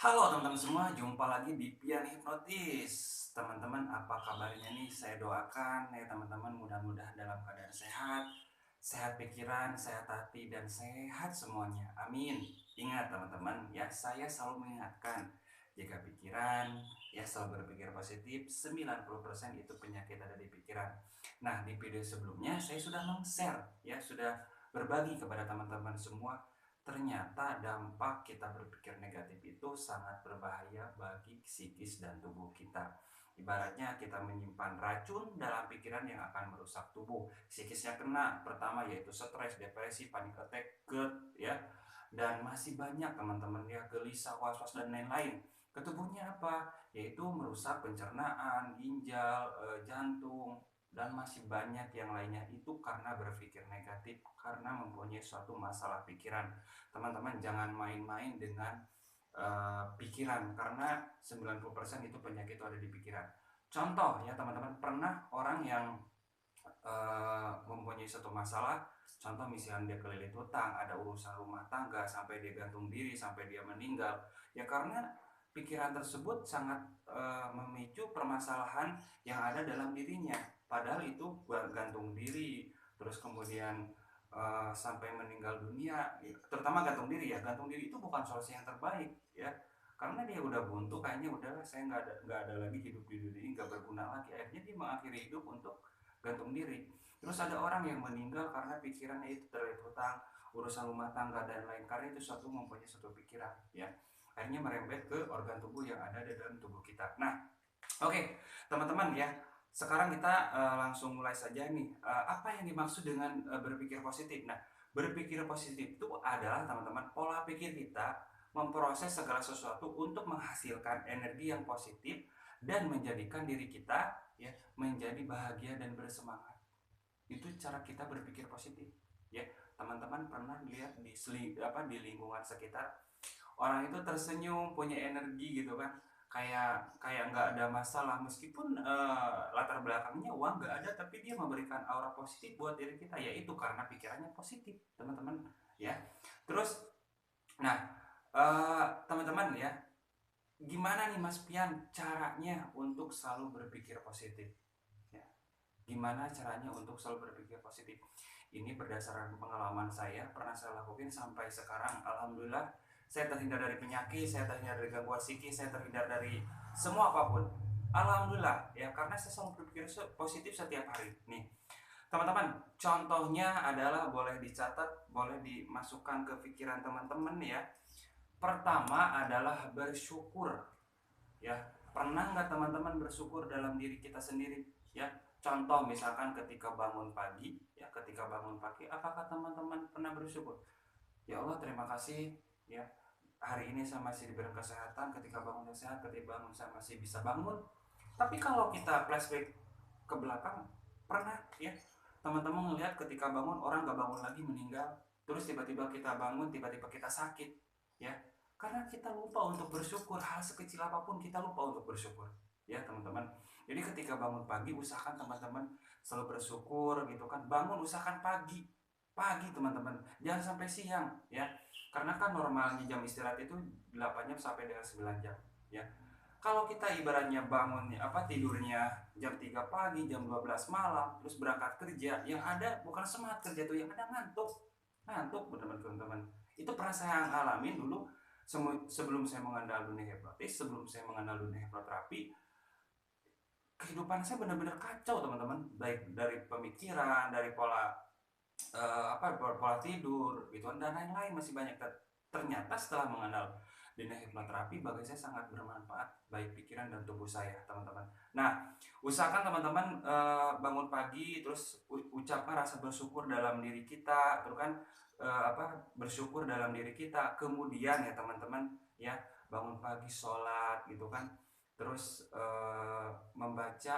Halo teman-teman semua, jumpa lagi di Pian Hipnotis. Teman-teman, apa kabarnya nih? Saya doakan ya teman-teman mudah-mudahan dalam keadaan sehat, sehat pikiran, sehat hati, dan sehat semuanya. Amin. Ingat teman-teman, ya saya selalu mengingatkan, jika pikiran ya selalu berpikir positif, 90% itu penyakit ada di pikiran. Nah, di video sebelumnya saya sudah meng-share, ya sudah berbagi kepada teman-teman semua. Ternyata dampak kita berpikir negatif itu sangat berbahaya bagi psikis dan tubuh kita. Ibaratnya kita menyimpan racun dalam pikiran yang akan merusak tubuh. Psikisnya kena, pertama yaitu stres, depresi, panic attack, GERD, ya. Dan masih banyak teman-teman ya, gelisah, was-was, dan lain-lain. Ke tubuhnya apa? Yaitu merusak pencernaan, ginjal, jantung, dan masih banyak yang lainnya. Itu karena berpikir negatif, karena mempunyai suatu masalah pikiran. Teman-teman jangan main-main dengan pikiran, karena 90% itu penyakit itu ada di pikiran. Contoh ya teman-teman, pernah orang yang mempunyai suatu masalah, contoh misalnya dia kelilit hutang, ada urusan rumah tangga, sampai dia gantung diri, sampai dia meninggal, ya karena pikiran tersebut sangat memicu permasalahan yang ada dalam dirinya. Padahal itu gantung diri, terus kemudian sampai meninggal dunia, terutama gantung diri ya. Gantung diri itu bukan solusi yang terbaik ya, karena dia udah buntu, kayaknya udahlah saya nggak ada lagi hidup di dunia ini, nggak berguna lagi. Akhirnya dia mengakhiri hidup untuk gantung diri. Terus ada orang yang meninggal karena pikirannya itu terlilit hutang, urusan rumah tangga, dan lain, karena itu suatu mempunyai suatu pikiran ya, akhirnya merembet ke organ tubuh yang ada di dalam tubuh kita. Nah, oke, teman-teman ya, sekarang kita langsung mulai saja nih. Apa yang dimaksud dengan berpikir positif? Nah, berpikir positif itu adalah teman-teman pola pikir kita memproses segala sesuatu untuk menghasilkan energi yang positif dan menjadikan diri kita ya menjadi bahagia dan bersemangat. Itu cara kita berpikir positif. Ya, teman-teman pernah lihat di lingkungan sekitar, orang itu tersenyum, punya energi gitu kan, kayak kayak nggak ada masalah, meskipun latar belakangnya uang nggak ada, tapi dia memberikan aura positif buat diri kita, yaitu karena pikirannya positif teman-teman ya. Terus nah, teman-teman ya, gimana nih Mas Pian caranya untuk selalu berpikir positif ya? Gimana caranya untuk selalu berpikir positif? Ini berdasarkan pengalaman saya, pernah saya lakukan sampai sekarang. Alhamdulillah, saya terhindar dari penyakit, saya terhindar dari gangguan psikis, saya terhindar dari semua apapun. Alhamdulillah, ya karena saya selalu berpikir positif setiap hari. Nih, teman-teman, contohnya adalah boleh dicatat, boleh dimasukkan ke pikiran teman-teman ya. Pertama adalah bersyukur ya. Pernah nggak teman-teman bersyukur dalam diri kita sendiri ya? Contoh misalkan ketika bangun pagi ya, ketika bangun pagi, apakah teman-teman pernah bersyukur, ya Allah terima kasih ya, hari ini saya masih diberi kesehatan, ketika bangun saya sehat, ketika bangun saya masih bisa bangun. Tapi kalau kita flashback ke belakang, pernah ya teman-teman melihat ketika bangun orang nggak bangun lagi, meninggal, terus tiba-tiba kita bangun, tiba-tiba kita sakit ya, karena kita lupa untuk bersyukur. Hal sekecil apapun kita lupa untuk bersyukur ya teman-teman. Jadi ketika bangun pagi, usahakan teman-teman selalu bersyukur gitu kan. Bangun usahakan pagi, pagi teman-teman, jangan sampai siang ya, karena kan normalnya jam istirahat itu 8 jam sampai dengan 9 jam ya. Kalau kita ibaratnya bangunnya tidurnya jam 3 pagi, jam 12 malam, terus berangkat kerja, yang ada bukan semangat kerja tuh, yang ada ngantuk. Ngantuk teman-teman. Itu pernah saya alamin dulu sebelum saya mengenal dunia hipnotis, sebelum saya mengenal dunia hipnoterapi. Kehidupan saya benar-benar kacau teman-teman, baik dari pemikiran, dari pola pola tidur gitu dan lain-lain, masih banyak. Ternyata setelah mengenal dunia hipnoterapi, bagi saya sangat bermanfaat baik pikiran dan tubuh saya teman-teman. Nah, usahakan teman-teman bangun pagi, terus ucapkan rasa bersyukur dalam diri kita, terus kan bersyukur dalam diri kita. Kemudian ya teman-teman ya, bangun pagi sholat gitu kan, terus membaca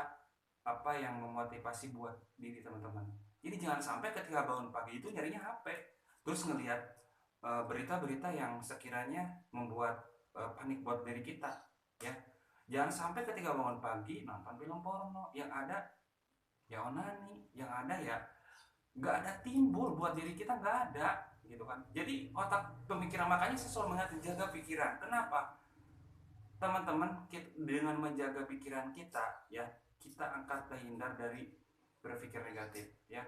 apa yang memotivasi buat diri teman-teman. Jadi jangan sampai ketika bangun pagi itu nyarinya HP, terus ngelihat berita-berita yang sekiranya membuat panik buat diri kita ya. Jangan sampai ketika bangun pagi nonton film porno, yang ada ya onani, yang ada ya nggak ada timbul buat diri kita, nggak ada gitu kan. Jadi otak pemikiran, makanya saya selalu mengatakan jaga pikiran. Kenapa? teman-teman, dengan menjaga pikiran kita ya, kita akan terhindar dari berpikir negatif ya.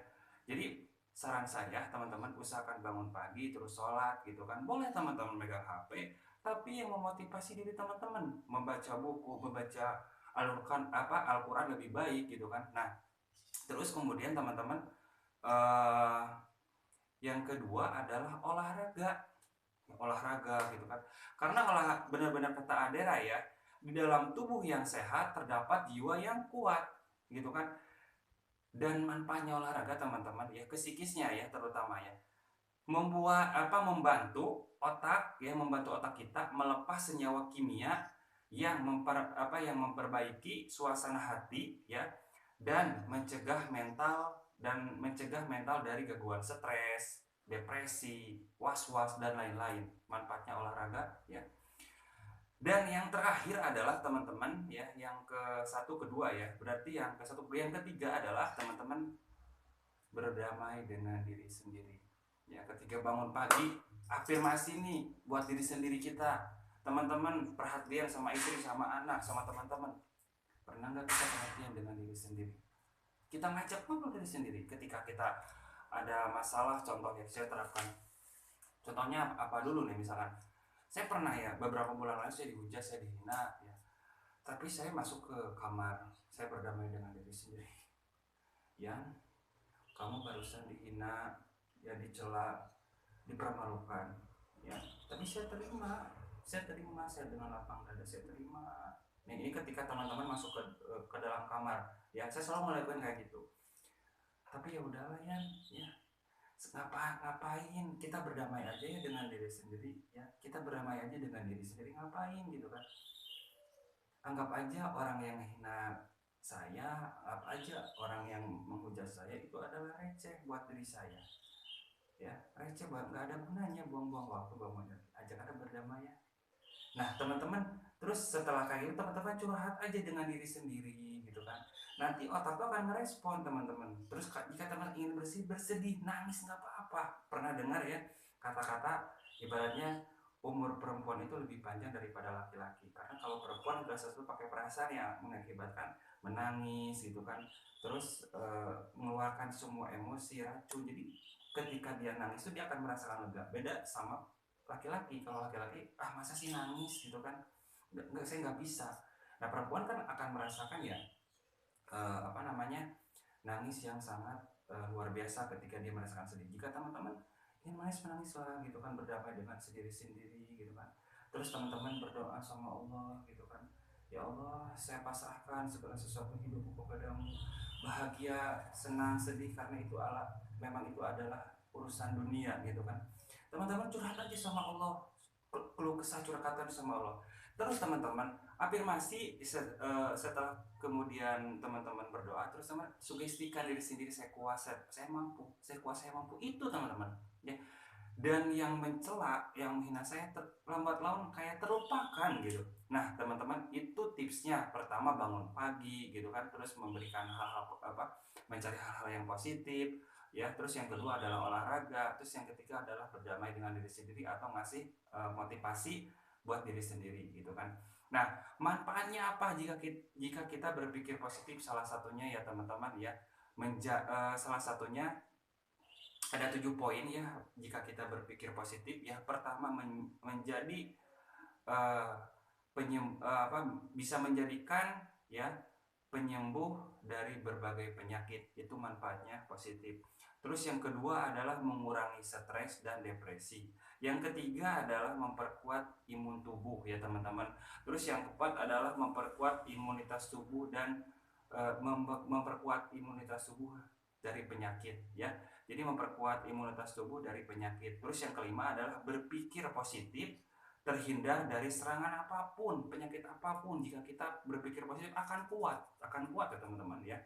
Jadi saran saya teman-teman, usahakan bangun pagi terus sholat gitu kan. Boleh teman-teman megang HP, tapi yang memotivasi diri teman-teman membaca buku, membaca Al-Quran lebih baik gitu kan. Nah terus kemudian teman-teman, eh, yang kedua adalah olahraga gitu kan. Karena benar-benar kata Adera ya, di dalam tubuh yang sehat terdapat jiwa yang kuat gitu kan. Dan manfaatnya olahraga teman-teman ya, ke psikisnya ya terutama ya, membantu otak kita melepas senyawa kimia yang memperbaiki suasana hati ya, dan mencegah mental dari gangguan stres, depresi, was-was dan lain-lain. Manfaatnya olahraga ya. Dan yang terakhir adalah teman-teman ya, yang kedua ya, berarti yang ketiga adalah teman-teman berdamai dengan diri sendiri. Ya, ketika bangun pagi, afirmasi nih buat diri sendiri kita. Teman-teman perhatian sama istri, sama anak, sama teman-teman. Pernah nggak kita perhatian dengan diri sendiri? Kita ngajak ngobrol diri sendiri ketika kita ada masalah. Contoh yang saya terapkan, contohnya apa dulu nih, misalkan saya pernah ya, beberapa bulan lalu saya dihujat, saya dihina ya, tapi saya masuk ke kamar, saya berdamai dengan diri sendiri. Yang kamu barusan dihina ya, dicela, dipermalukan ya, tapi saya terima, saya dengan lapang dada, saya terima. Nah, ini ketika teman-teman masuk ke dalam kamar ya, saya selalu melakukan kayak gitu. Tapi ya udahlah ya, ngapain kita berdamai aja ya dengan diri sendiri ya, kita berdamai aja dengan diri sendiri, ngapain gitu kan. Anggap aja orang yang hina saya, anggap aja orang yang menghujat saya itu adalah receh buat diri saya ya, receh banget, nggak ada gunanya, buang-buang waktu, bangun ajak ada berdamai ya. Nah teman-teman, terus setelah kayak gitu teman-teman curhat aja dengan diri sendiri gitu kan, nanti otak tuh akan merespon teman-teman. Terus jika teman ingin bersedih, nangis, nggak apa-apa. Pernah dengar ya kata-kata, ibaratnya umur perempuan itu lebih panjang daripada laki-laki, karena kalau perempuan udah sesuatu pakai perasaan yang mengakibatkan menangis gitu kan, terus mengeluarkan semua emosi racun. Jadi ketika dia nangis itu dia akan merasakan lega, beda sama laki-laki. Kalau laki-laki, masa sih nangis gitu kan, nggak, saya nggak bisa. Nah perempuan kan akan merasakan ya, nangis yang sangat luar biasa ketika dia merasakan sedih. Jika teman-teman ingin menangislah gitu kan, berdamai dengan sendiri-sendiri gitu kan. Terus teman-teman berdoa sama Allah gitu kan, ya Allah, saya pasrahkan segala sesuatu hidupku kepadamu, bahagia, senang, sedih, karena memang itu adalah urusan dunia gitu kan. Teman-teman curhat aja sama Allah, keluh kesah, curhatan sama Allah. Terus teman-teman afirmasi setelah kemudian teman-teman berdoa, terus teman sugestikan diri sendiri, saya kuasa, saya mampu, saya kuasa, saya mampu, itu teman-teman ya. Dan yang mencela, yang menghina saya lambat laun kayak terlupakan gitu. Nah teman-teman, itu tipsnya. Pertama bangun pagi gitu kan, terus memberikan mencari hal-hal yang positif ya. Terus yang kedua adalah olahraga. Terus yang ketiga adalah berdamai dengan diri sendiri atau ngasih motivasi buat diri sendiri gitu kan. Nah manfaatnya apa jika kita berpikir positif? Salah satunya ya teman-teman ya, salah satunya ada 7 poin ya jika kita berpikir positif ya. Pertama, menjadi uh, bisa menjadikan ya penyembuh dari berbagai penyakit, itu manfaatnya positif. Terus yang kedua adalah mengurangi stres dan depresi. Yang ketiga adalah memperkuat imun tubuh ya teman-teman. Terus yang keempat adalah memperkuat imunitas tubuh dan memperkuat imunitas tubuh dari penyakit ya. Jadi memperkuat imunitas tubuh dari penyakit. Terus yang kelima adalah berpikir positif, terhindar dari serangan apapun, penyakit apapun. Jika kita berpikir positif akan kuat ya teman-teman ya.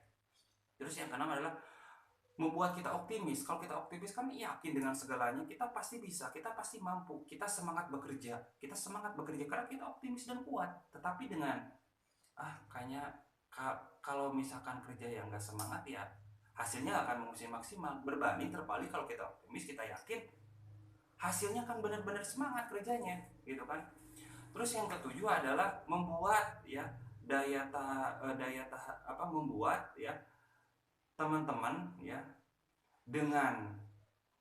Terus yang keenam adalah membuat kita optimis. Kalau kita optimis kan yakin dengan segalanya, kita pasti bisa, kita pasti mampu, kita semangat bekerja karena kita optimis dan kuat. Tetapi dengan kayaknya kalau misalkan kerja yang nggak semangat ya, hasilnya akan maksimal. Berbanding terbalik, kalau kita optimis, kita yakin, hasilnya kan benar-benar semangat kerjanya gitu kan. Terus yang ketujuh adalah membuat ya membuat ya teman-teman ya dengan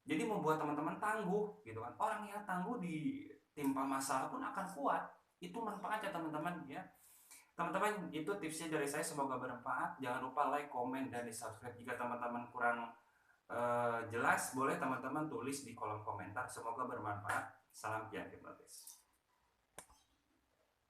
jadi membuat teman-teman tangguh gitu kan. Orang yang tangguh ditimpa masalah pun akan kuat. Itu manfaatnya teman-teman ya. Teman-teman, itu tipsnya dari saya, semoga bermanfaat. Jangan lupa like, komen, dan di subscribe. Jika teman-teman kurang jelas, boleh teman-teman tulis di kolom komentar. Semoga bermanfaat. Salam pian hipnotis.